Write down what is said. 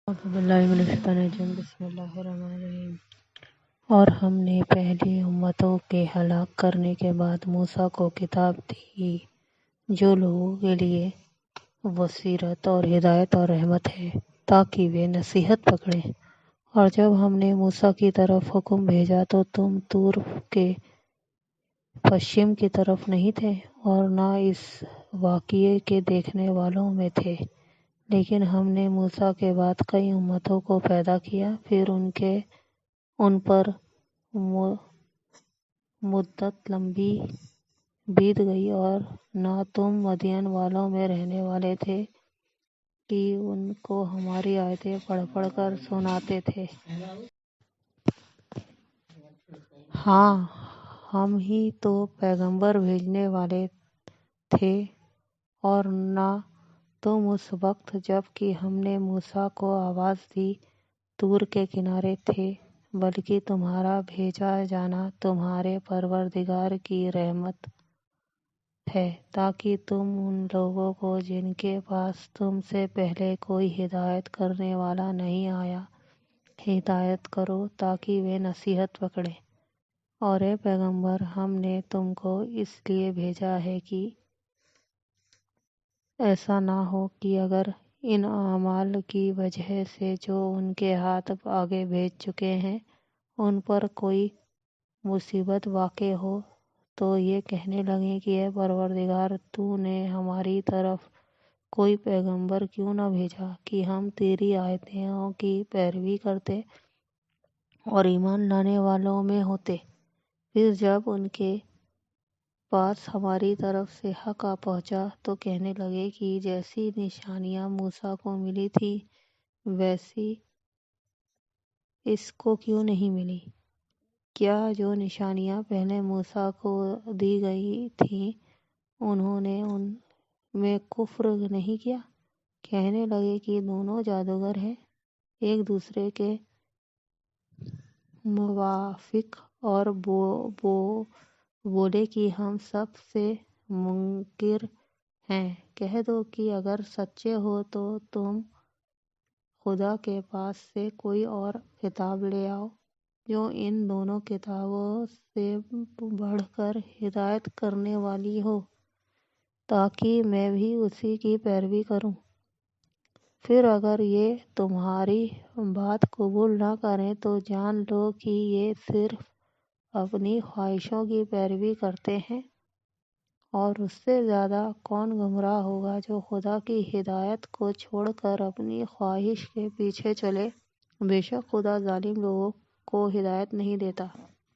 اعوذ باللہ من الشیطان الرجیم بسم اللہ الرحمن الرحیم۔ اور ہم نے پہلی امتوں کے ہلاک کرنے کے بعد موسیٰ کو کتاب دی جو لوگوں کے لیے بصیرت اور ہدایت اور رحمت ہے تاکہ وہ نصیحت پکڑیں۔ اور جب ہم نے موسیٰ کی طرف حکم بھیجا تو تم طور کے پشچم کی طرف نہیں تھے اور نہ اس واقعے کے دیکھنے والوں میں تھے، لیکن ہم نے موسیٰ کے بعد کئی امتوں کو پیدا کیا، پھر ان پر مدت لمبی بیت گئی اور نہ تم مدین والوں میں رہنے والے تھے کہ ان کو ہماری آیتیں پڑھ پڑھ کر سناتے تھے۔ ہاں، ہم ہی تو پیغمبر بھیجنے والے تھے، اور نہ تم اس وقت جب کہ ہم نے موسیٰ کو آواز دی طور کے کنارے تھے، بلکہ تمہارا بھیجا جانا تمہارے پروردگار کی رحمت ہے تاکہ تم ان لوگوں کو جن کے پاس تم سے پہلے کوئی ہدایت کرنے والا نہیں آیا ہدایت کرو تاکہ وہ نصیحت پکڑیں۔ اور اے پیغمبر، ہم نے تم کو اس لیے بھیجا ہے کہ ایسا نہ ہو کہ اگر ان اعمال کی وجہ سے جو ان کے ہاتھ آگے بھیج چکے ہیں ان پر کوئی مصیبت واقع ہو تو یہ کہنے لگیں کہ اے پروردگار، تو نے ہماری طرف کوئی پیغمبر کیوں نہ بھیجا کہ ہم تیری آیتوں کی پیروی کرتے اور ایمان لانے والوں میں ہوتے۔ پھر جب ان کے پاس ہماری طرف سے حق آ پہنچا تو کہنے لگے کہ جیسی نشانیاں موسیٰ کو ملی تھی ویسی اس کو کیوں نہیں ملی؟ کیا جو نشانیاں پہلے موسیٰ کو دی گئی تھیں انہوں نے ان میں کفر نہیں کیا؟ کہنے لگے کہ دونوں جادوگر ہیں ایک دوسرے کے موافق، اور بولے کہ ہم سب سے منکر ہیں۔ کہہ دو کہ اگر سچے ہو تو تم خدا کے پاس سے کوئی اور کتاب لے آؤ جو ان دونوں کتابوں سے بڑھ کر ہدایت کرنے والی ہو تاکہ میں بھی اسی کی پیروی کروں۔ پھر اگر یہ تمہاری بات قبول نہ کریں تو جان لو کہ یہ صرف اپنی خواہشوں کی پیروی کرتے ہیں، اور اس سے زیادہ کون گمراہ ہوگا جو خدا کی ہدایت کو چھوڑ کر اپنی خواہش کے پیچھے چلے۔ بے شک خدا ظالم لوگوں کو ہدایت نہیں دیتا۔